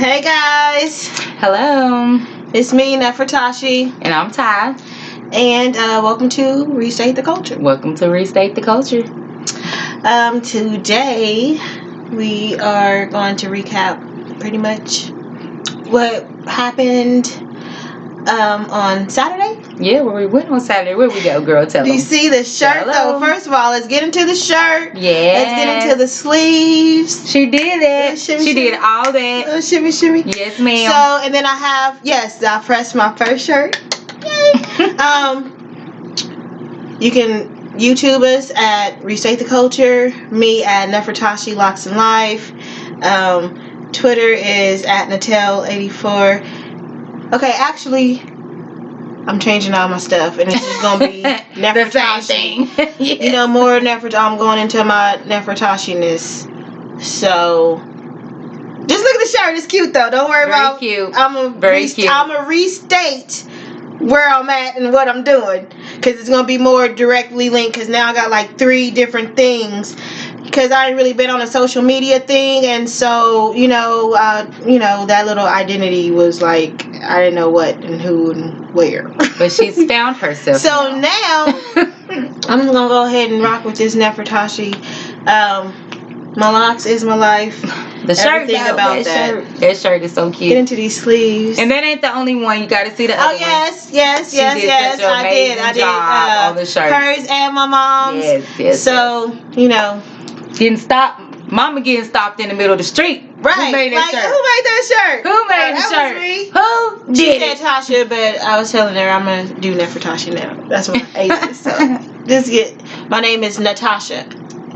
Hey guys, Hello. it's me, Nefertashi, And I'm Ty. and welcome to Restate the Culture. Welcome to Restate the Culture. Today we are going to recap pretty much what happened on Saturday. Yeah, where we went on Saturday. Where we go, girl? Tell Do you them. see the shirt Hello. though? First of all, let's get into the shirt. Yeah. Let's get into the sleeves. She did it. Shimmy, She shimmy. did all that. Shimmy, shimmy. Yes, ma'am. So, and then I have, I pressed my first shirt. Yay. You can YouTube us at Restate the Culture, me at Nefertashi Locks and Life. Twitter is at Natel84. Okay, actually, I'm changing all my stuff, and it's just gonna be Nefertashi. Yes. You know, more Nefertashi. I'm going into my Nefertashiness. So, just look at the shirt. It's cute though. Don't worry Very about. cute. I'm Cute. a restate where I'm at and what I'm doing, because it's gonna be more directly linked. Because now I got like 3 different things. Because I ain't really been on a social media thing, and so that little identity was like I didn't know what and who and where. But she's found herself. So now I'm gonna go ahead and rock with this Nefertashi. My locks is my life. The shirt, Everything though, about that shirt is so cute. Get into these sleeves. And that ain't the only one. You got to see the other one. Yes. She did such an amazing job on the shirt. Hers and my mom's. Yes. So Getting stopped. Mama getting stopped in the middle of the street. right. Who made that shirt? Who made that shirt? Who made the that shirt? Was me. Who She did said it? Tasha, but I was telling her I'm gonna do Nefertashi now. That's what I ate. So my name is Natasha,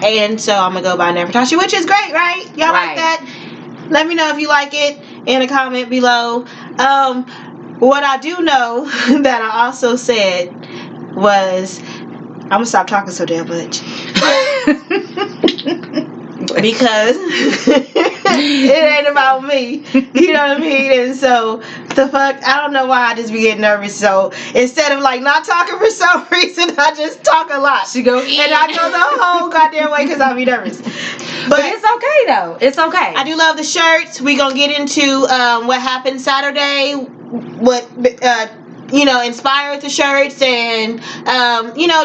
and so I'm gonna go by Nefertashi, which is great, right? Y'all like that? Let me know if you like it in a comment below. What I do know that I also said was I'm gonna stop talking so damn much. Because it ain't about me, you know what I mean? And so the fuck, I don't know why I just be getting nervous. So instead of like not talking for some reason, I just talk a lot. She go and I go the whole goddamn way because I be nervous. But it's okay though. It's okay. I do love the shirts. We gonna get into what happened Saturday, what inspired the shirts, and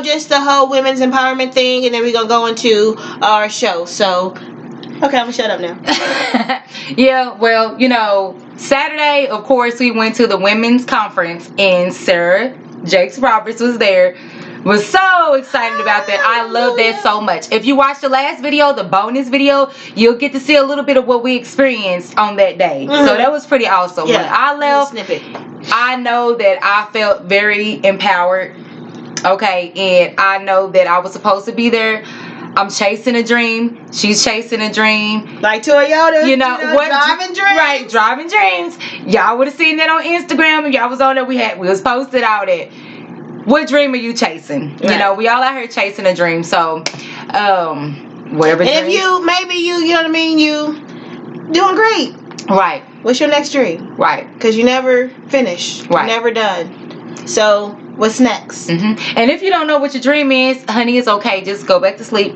just the whole women's empowerment thing, and then we're gonna go into our show. So okay, I'm gonna shut up now. Yeah, well, Saturday, of course, we went to the women's conference, and Sarah Jakes Roberts was there. Was so excited about that. I love that so much. If you watch the last video, the bonus video, you'll get to see a little bit of what we experienced on that day. Mm-hmm. So that was pretty awesome. Yeah, when I left, I know that I felt very empowered. Okay, and I know that I was supposed to be there. I'm chasing a dream. She's chasing a dream. Like Toyota, driving dreams. Right, driving dreams. Y'all would have seen that on Instagram, and y'all was on there. We was posted out it. What dream are you chasing? Right. We all out here chasing a dream. So, whatever. And if you know what I mean, you doing great. Right. What's your next dream? Right. Because you never finish. Right. You're never done. So what's next? Mm-hmm. And if you don't know what your dream is, honey, it's okay. Just go back to sleep.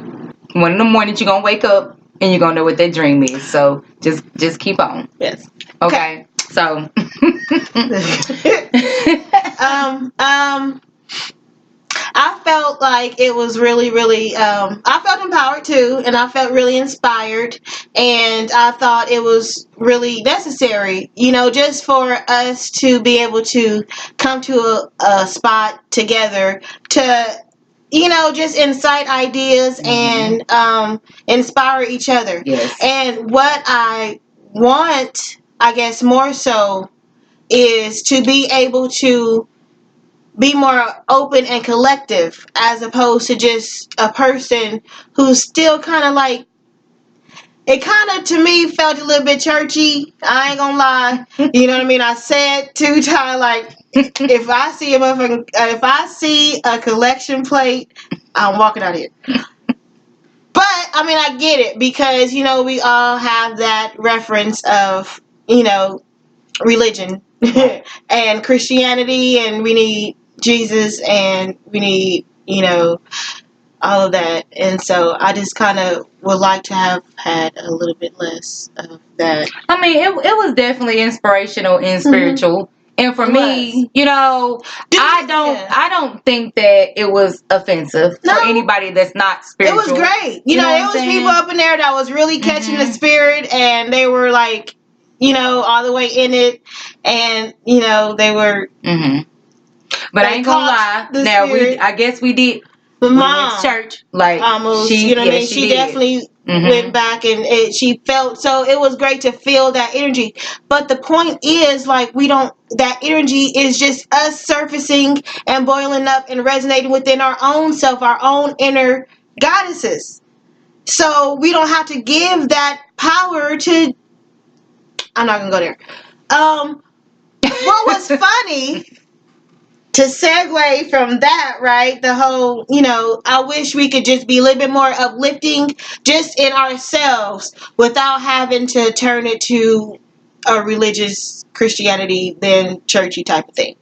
1 in the morning, you're gonna wake up and you're gonna know what that dream is. So just keep on. Yes. Okay. So. I felt like it was really, really, I felt empowered too, and I felt really inspired, and I thought it was really necessary, just for us to be able to come to a spot together to, just incite ideas and inspire each other. Yes. And what I want, I guess more so, is to be able to be more open and collective, as opposed to just a person who's still kind of like, it kind of to me felt a little bit churchy. I ain't gonna lie. You know what I mean? I said 2 times, like, if I see a collection plate, I'm walking out of here. But I mean, I get it, because we all have that reference of religion and Christianity, and we need Jesus, and we need all of that. And so I just kind of would like to have had a little bit less of that. I mean, it was definitely inspirational and spiritual. And for It was. me, you know, Yeah. I don't think that it was offensive No. for anybody that's not It spiritual. was great. You know what It I'm was saying? people up in there that was really catching the Mhm. spirit, and they were like, all the way in it, and they were. Mhm. But They I ain't gonna caught lie. the Now spirit. I guess we did. The We went to mom church. Like almost, she, yeah, she she did. definitely Mhm. went back, and she felt, so it was great to feel that energy. But the point is, like, that energy is just us surfacing and boiling up and resonating within our own self, our own inner goddesses. So we don't have to give that power to. I'm not gonna go there. What was funny, to segue from that, right? The whole, I wish we could just be a little bit more uplifting just in ourselves without having to turn it to a religious Christianity then churchy type of thing.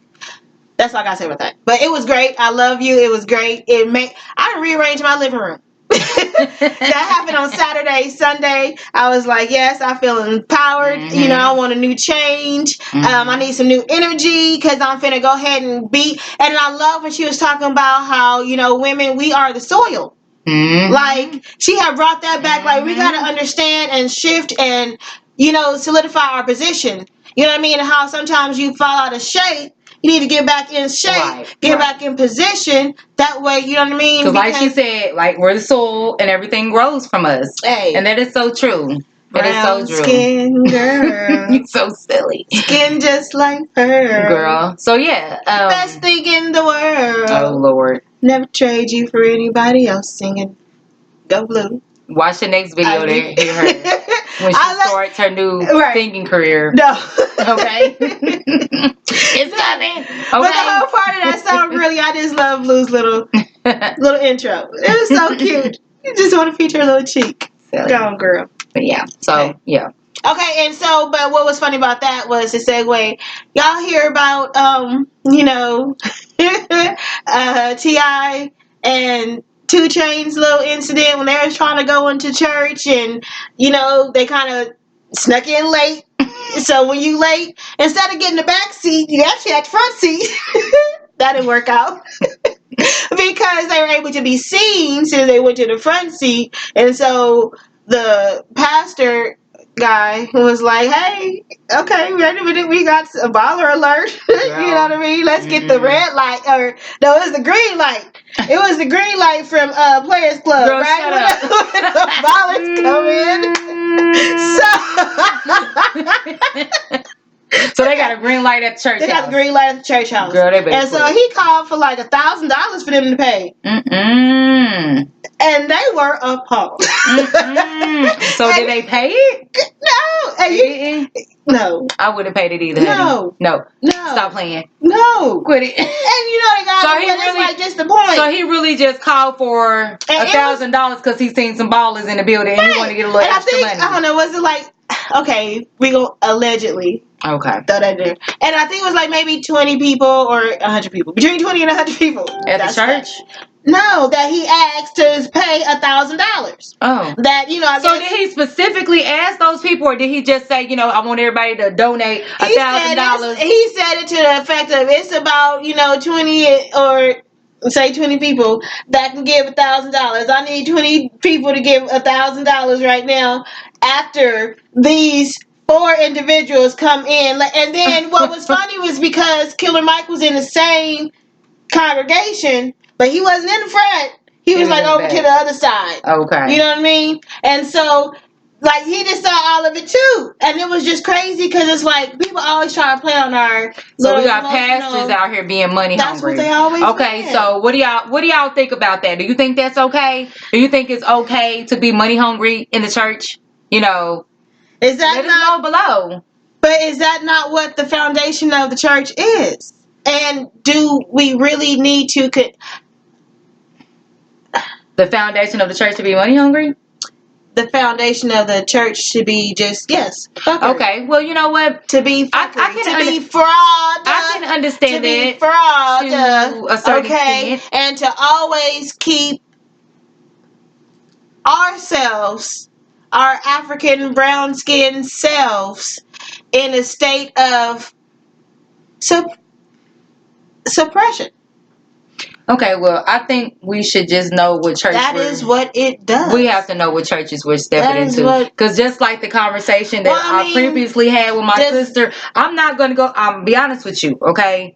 That's all I gotta say about that. But it was great. I love you. It was great. I rearranged my living room. That happened on Saturday, Sunday. I was like, yes, I feel empowered. Mhm. I want a new change. Mhm. I need some new energy because I'm finna go ahead and be. And I love when she was talking about how, women, we are the soil. Mhm. Like, she had brought that back. Like, we gotta understand and shift and, solidify our position. You know what I mean? And how sometimes you fall out of shape. You need to get back in shape, Right, get right. back in position. That way, you know what I mean? Because like she said, like, we're the soul and everything grows from us. Hey. And that is so true. It is so Brown true. skin girl. You're so silly. Skin just like pearl. Girl. So yeah. Best thing in the world. Oh Lord. Never trade you for anybody else singing. Go Blue. Watch the next video to hear her when she starts her new singing career. No. Okay. It's coming. Okay. But the whole part of that song, really, I just love Blue's little intro. It was so cute. You just want to feature a little cheek. Silly. Go on, girl. But yeah. So Okay. yeah. Okay, and so, but what was funny about that was the segue. Y'all hear about, T.I. and 2 Chainz little incident when they was trying to go into church, and, they kind of snuck in late. So when you late, instead of getting the back seat, you actually had the front seat. That didn't work out. Because they were able to be seen since they went to the front seat. And so the pastor guy was like, hey, okay, wait a minute, we got a baller alert. You know what I mean? Let's get the red light. Or, no, it was the green light. It was the green light from Players Club, Girl, right? Shut up. When the ballers come in. So they got a green light at the church They got house. the green light at the church house. Girl, they better And so quit. he called for like $1,000 for them to pay. Mm-mm. And they were appalled. So did they pay it? No. And They didn't? No. I wouldn't have paid it either, No. honey. No. No. Stop playing. No. Quit it. And they got So it, he but really- it's like just the point. So he really just called for $1,000 because he seen some ballers in the building and he wanted to get a little and extra money. I don't know, was it like, okay, we go allegedly. Okay. Throw that there. And I think it was like maybe 20 people or 100 people. Between 20 and 100 people. At the church? No, that he asked to pay $1,000. Oh. That, I So guess, did he specifically ask those people, or did he just say, I want everybody to donate $1,000? He said it to the effect of, it's about, 20 or say 20 people that can give $1,000. I need 20 people to give $1,000 right now after these 4 individuals come in. And then what was funny was because Killer Mike was in the same congregation, but he wasn't in the front. He was like over to the other side. Okay. You know what I mean? And so, like, he just saw all of it too. And it was just crazy because it's like people always try to play on our. So we got pastors out here being money That's hungry. what they always Okay, so what do y'all think about that? Do you think that's okay? Do you think it's okay to be money hungry in the church? Is that let us know below. But is that not what the foundation of the church is? And do we really need to? The foundation of the church to be money hungry? The foundation of the church should be just, yes. Fuckery. Okay, well, you know what? To be fuckery, be fraud. I can understand to be that. fraud to a certain extent. And to always keep ourselves, our African brown skinned selves, in a state of sup- suppression. Okay, well, I think we should just know what church That is what it does. we have to know what churches we're stepping into. Because just like the conversation that I previously had with my sister, I'm not going to go, I'm be honest with you, okay?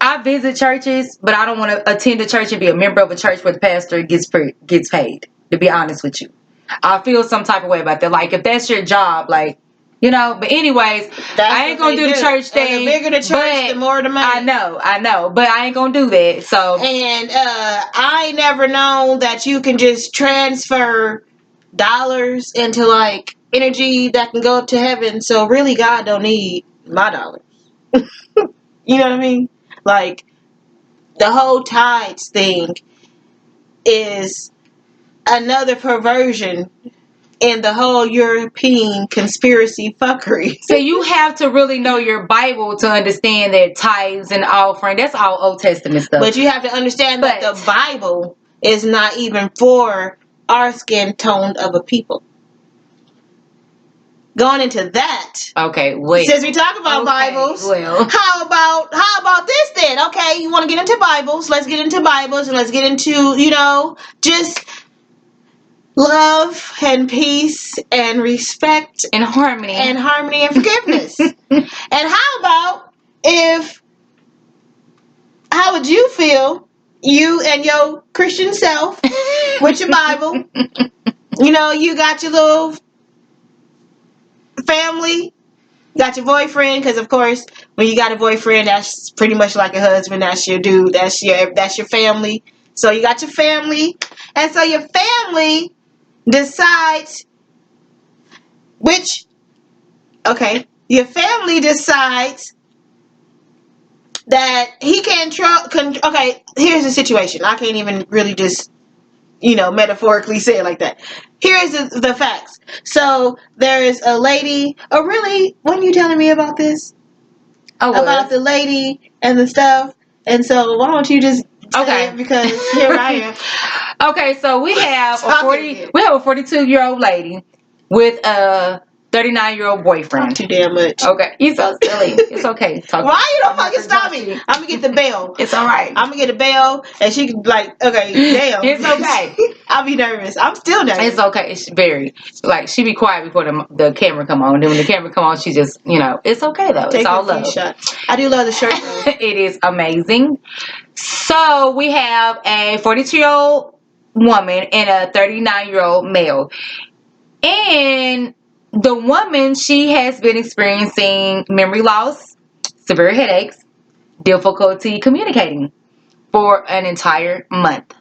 I visit churches, but I don't want to attend a church and be a member of a church where the pastor gets paid, to be honest with you. I feel some type of way about that. Like, if that's your job, like, you know, but anyways, I ain't gonna do the church thing. The bigger the church, the more the money. I know, but I ain't gonna do that. So, and I never known that you can just transfer dollars into like energy that can go up to heaven. So really, God don't need my dollars. You know what I mean? Like the whole tides thing is another perversion in the whole European conspiracy fuckery. So you have to really know your Bible to understand that tithes and offering, that's all Old Testament stuff. But you have to understand that the Bible is not even for our skin tone of a people. Going into that. Okay, wait. Since we talk about Bibles, well. how about this then? Okay, you want to get into Bibles? Let's get into Bibles and let's get into, just love and peace and respect and harmony and forgiveness. And how would you feel, you and your Christian self, with your Bible? You got your little family, got your boyfriend, because of course when you got a boyfriend, that's pretty much like a husband. That's your dude. That's your family. So you got your family, and so your family decides your family decides that he can't okay, here's the situation. I can't even really just metaphorically say it like that. Here's the facts. So there is a lady. Oh, really? When you telling me about this? About the lady and the stuff. And so why don't you just say it, because here I am. Okay, so we have a 42-year-old lady with a 39-year-old boyfriend. Talk too damn much. Okay, you're so silly. It's okay. Why you don't fucking stop me? I'm gonna get the bell. It's all right. I'm gonna get a bell, and she can be like, okay, damn. It's okay. I'll be nervous. I'm still nervous. It's okay. It's very she be quiet before the camera come on. Then when the camera come on, she just it's okay though. It's all love. Shots. I do love the shirt though. It is amazing. So we have a 42-year-old woman and a 39-year-old male, and the woman, she has been experiencing memory loss, severe headaches, difficulty communicating for an entire month.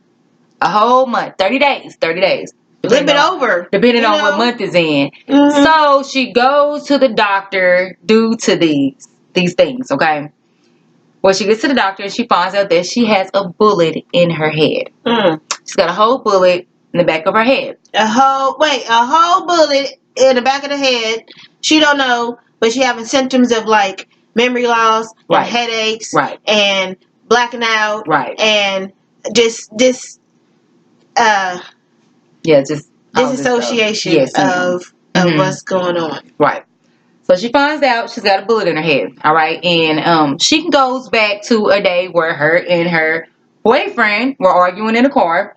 A whole month. 30 days. A little bit over. Depending on what month is in. Mm-hmm. So she goes to the doctor due to these things, okay? Well, she gets to the doctor and she finds out that she has a bullet in her head. She's got a whole bullet in the back of her head. A whole bullet in the back of the head. She don't know, but she having symptoms of like memory loss and headaches, and blacking out, and just disassociation of what's going on. Right. So she finds out she's got a bullet in her head. All right. And she goes back to a day where her and her boyfriend were arguing in a car.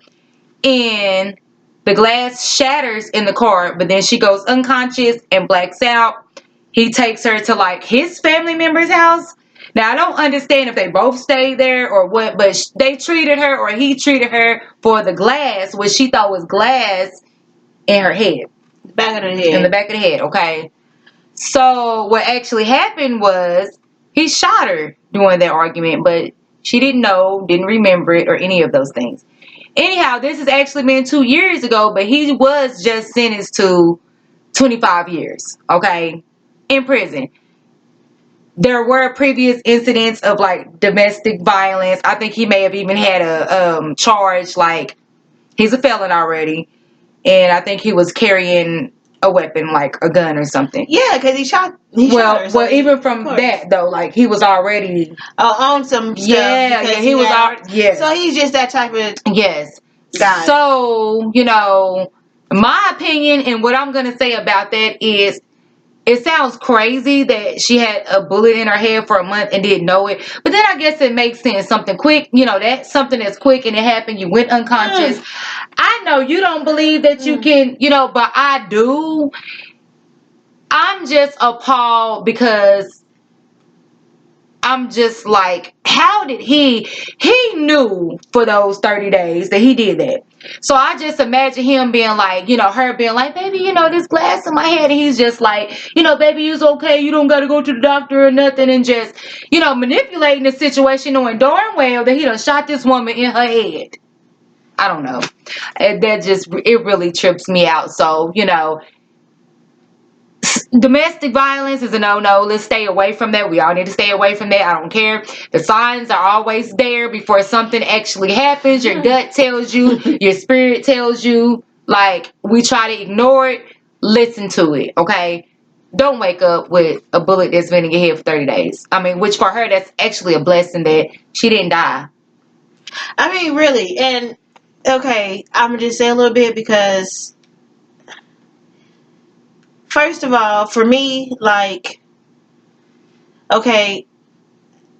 And the glass shatters in the car, but then she goes unconscious and blacks out. He takes her to like his family member's house. Now, I don't understand if they both stayed there or what, but they treated her, or he treated her for the glass, what she thought was glass in her head. The back of the head. In the back of the head, okay. So what actually happened was he shot her during that argument, but she didn't know, didn't remember it, or any of those things. Anyhow, this has actually been 2 years ago, but he was just sentenced to 25 years, okay, in prison. There were previous incidents of like domestic violence. I think he may have even had a charge, like he's a felon already, and I think he was carrying a weapon, like a gun or something. Yeah, because he shot her, so even from that though, like he was already on some stuff. Yeah, he was already. So he's just that type of. Yes. God. So, my opinion and what I'm going to say about that is it sounds crazy that she had a bullet in her head for a month and didn't know it. But then I guess it makes sense. Something quick, that's something that's quick and it happened. You went unconscious. I know you don't believe that you can, but I do. I'm just appalled because I'm just like, how did he knew for those 30 days that he did that. So I just imagine him being like, her being like, baby, this glass in my head. And he's just like, baby, you's okay. You don't got to go to the doctor or nothing. And just, manipulating the situation knowing darn well that he done shot this woman in her head. I don't know. That just, it really trips me out. So, domestic violence is a no-no. Let's stay away from that. We all need to stay away from that. I don't care. The signs are always there before something actually happens. Your gut tells you, your spirit tells you. Like, we try to ignore it. Listen to it, okay? Don't wake up with a bullet that's been in your head for 30 days. I mean, which for her, that's actually a blessing that she didn't die. I mean, really. And, okay, I'm going to just say a little bit because, first of all, for me, like, okay,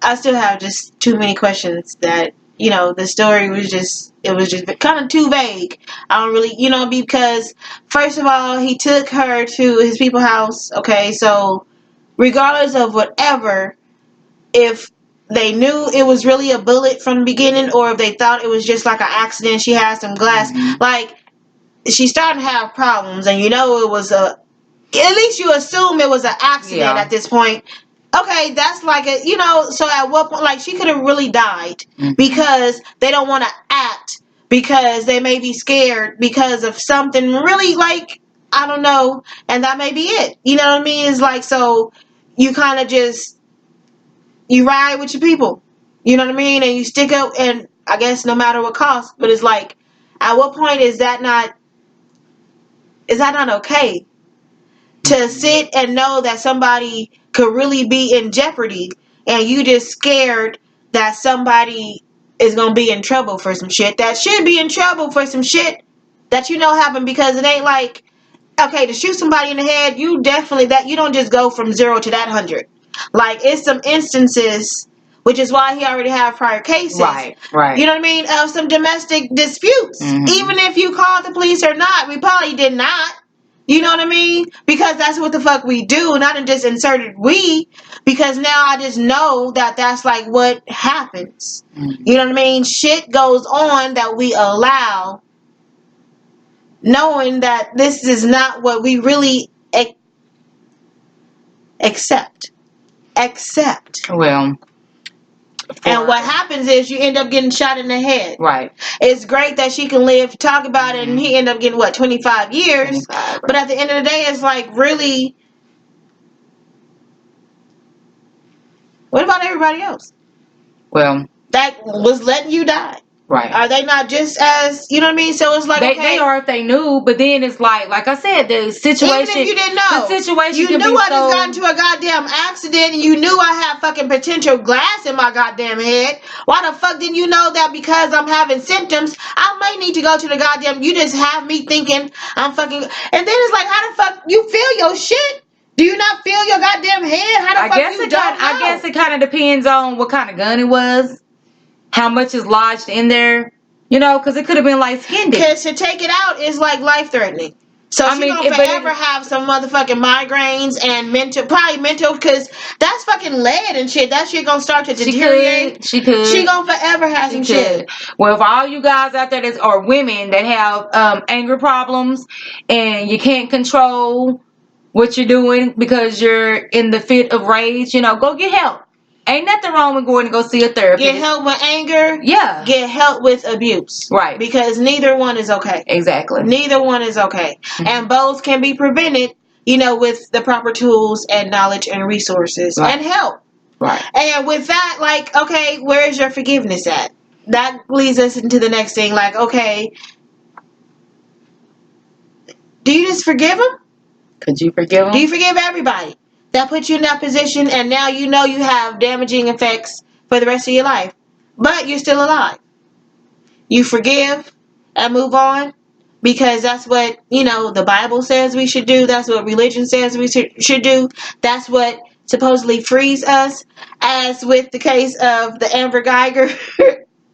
I still have just too many questions that, the story was just, it was just kind of too vague. I don't really, because, first of all, he took her to his people's house, okay, so regardless of whatever, if they knew it was really a bullet from the beginning or if they thought it was just like an accident, she had some glass, like, she's starting to have problems, and it was at least you assume it was an accident at this point. Okay, that's like so at what point, like, she could have really died because they don't want to act, because they may be scared because of something really, like, I don't know, and that may be it. You know what I mean? It's like, so you kind of just, you ride with your people. You know what I mean? And you stick up, and I guess no matter what cost, but it's like, at what point is that not okay? To sit and know that somebody could really be in jeopardy and you just scared that somebody is going to be in trouble for some shit that should be in trouble for some shit that happened, because it ain't like, okay, to shoot somebody in the head, you definitely, that you don't just go from 0 to that 100. Like, it's some instances, which is why he already have prior cases. Right. You know what I mean? Of some domestic disputes. Even if you called the police or not, we probably did not. You know what I mean? Because that's what the fuck we do. And I done just inserted we, because now I just know that that's like what happens. You know what I mean? Shit goes on that we allow, knowing that this is not what we really accept. Well, and what happens is you end up getting shot in the head. Right. It's great that she can live, talk about it, and he ended up getting, 25 years? 25, right. But at the end of the day, it's like, really, what about everybody else? Well, that was letting you die. Right. Are they not just as, you know what I mean? So it's like, they are if they knew, but then it's like I said, the situation. Even if you didn't know, the situation you can knew be I just got into a goddamn accident, and you knew I had fucking potential glass in my goddamn head. Why the fuck didn't you know that because I'm having symptoms, I may need to go to the goddamn? You just have me thinking I'm fucking, and then it's like, how the fuck you feel your shit? Do you not feel your goddamn head? How the fuck you don't know? I guess it kind of depends on what kind of gun it was, how much is lodged in there, because it could have been light skinned. Because to take it out is like life threatening. So she's gonna forever have some motherfucking migraines and probably mental, because that's fucking lead and shit. That shit gonna start to deteriorate. She could. She gonna forever have some shit. Well, for all you guys out there that are women that have anger problems and you can't control what you're doing because you're in the fit of rage, go get help. Ain't nothing wrong with going to go see a therapist. Get help with anger. Yeah. Get help with abuse. Right. Because neither one is okay. Exactly. Neither one is okay. And both can be prevented, with the proper tools and knowledge and resources and help. Right. And with that, like, okay, where is your forgiveness at? That leads us into the next thing. Like, okay, do you just forgive him? Could you forgive him? Do you forgive everybody that put you in that position, and now you have damaging effects for the rest of your life, but you're still alive? You forgive, and move on, because that's what, the Bible says we should do. That's what religion says we should do. That's what supposedly frees us, as with the case of the Amber Geiger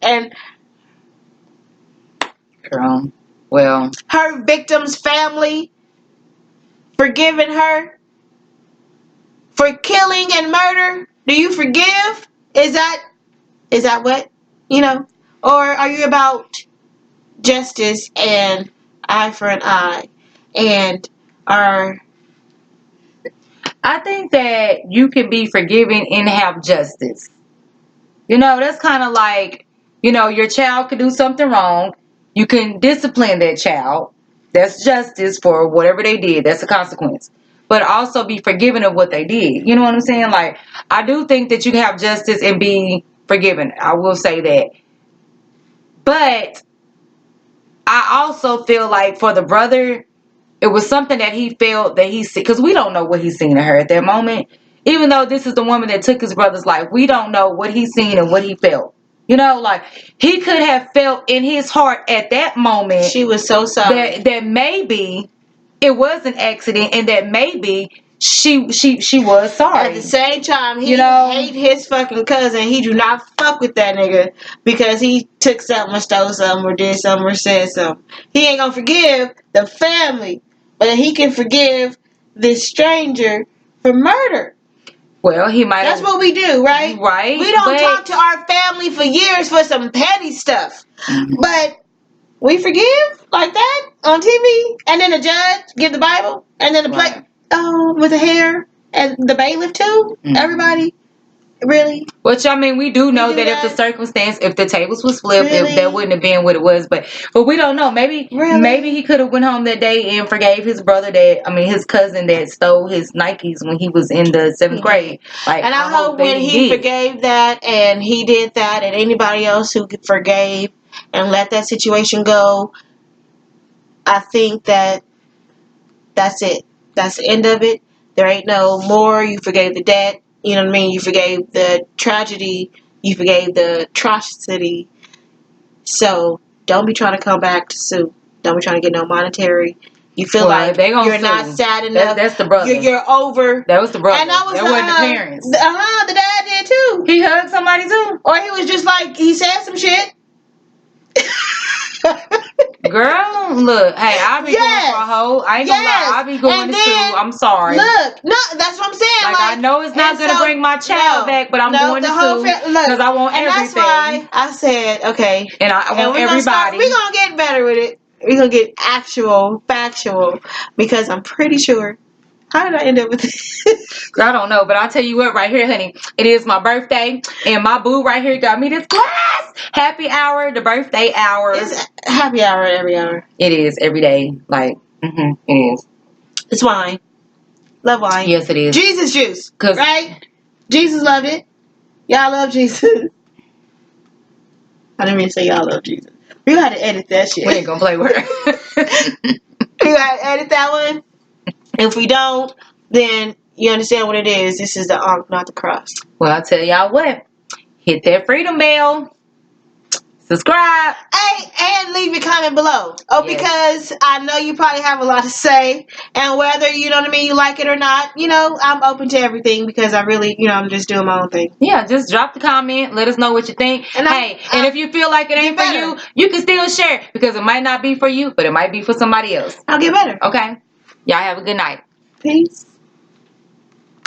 and Girl, well, her victim's family forgiving her for killing and murder. Do you forgive? Is that what, or are you about justice and eye for an eye, and are I think that you can be forgiven and have justice. That's kind of like, your child could do something wrong. You can discipline that child. That's justice for whatever they did. That's a consequence. But also be forgiven of what they did. You know what I'm saying? Like, I do think that you can have justice and be forgiven. I will say that. But I also feel like for the brother, it was something that he felt that he, because we don't know what he's seen in her at that moment. Even though this is the woman that took his brother's life, we don't know what he's seen and what he felt. Like, he could have felt in his heart at that moment she was so sorry that maybe it was an accident, and that maybe she was sorry. at the same time he hate his fucking cousin. He do not fuck with that nigga because he took something or stole something or did something or said something. He ain't gonna forgive the family, but he can forgive this stranger for murder. Well, he might. That's what we do, right? Right. We don't talk to our family for years for some petty stuff. Mm-hmm. But we forgive like that on TV, and then the judge give the Bible, and then the plate with the hair, and the bailiff too. Mm-hmm. Everybody, really. Which, I mean, we do know that if the circumstance, if the tables was flipped, really? if that wouldn't have been what it was. But we don't know. Maybe he could have went home that day and forgave his brother his cousin that stole his Nikes when he was in the 7th grade. Like, and I hope when he forgave that, and he did that, and anybody else who forgave and let that situation go, I think that that's it. That's the end of it. There ain't no more. You forgave the debt. You know what I mean? You forgave the tragedy. You forgave the atrocity. So don't be trying to come back to sue. Don't be trying to get no monetary. You feel like you're not sad enough. That's the brother. You're over. That was the brother. And that wasn't the parents. The dad did too. He hugged somebody too. Or he was just like, he said some shit. Girl, look, hey, I'll be going for a hoe. I ain't gonna lie, I'll be going to sue. I'm sorry. Look, no, that's what I'm saying. Like I know it's not gonna bring my child back, but I'm going to sue because I want everything. That's why I said, okay. And I want everybody. We're gonna get better with it. We're gonna get actual, factual, because I'm pretty sure. How did I end up with this? I don't know, but I'll tell you what, right here, honey. It is my birthday, and my boo right here got me this glass. Happy hour, the birthday hour. It's happy hour every hour. It is every day. Like, it is. It's wine. Love wine. Yes, it is. Jesus juice. Right? Jesus loved it. Y'all love Jesus. I didn't mean to say y'all love Jesus. We got to edit that shit. We ain't gonna play with her. We got to edit that one. If we don't, then you understand what it is. This is the Ankh, not the cross. Well, I'll tell y'all what. Hit that freedom bell. Subscribe. Hey, and leave your comment below. Oh, yes. Because I know you probably have a lot to say. And whether, you know what I mean, you like it or not, I'm open to everything because I really, I'm just doing my own thing. Yeah, just drop the comment. Let us know what you think. And and if you feel like it ain't for you, you can still share it because it might not be for you, but it might be for somebody else. I'll get better. Okay? Y'all have a good night. Peace.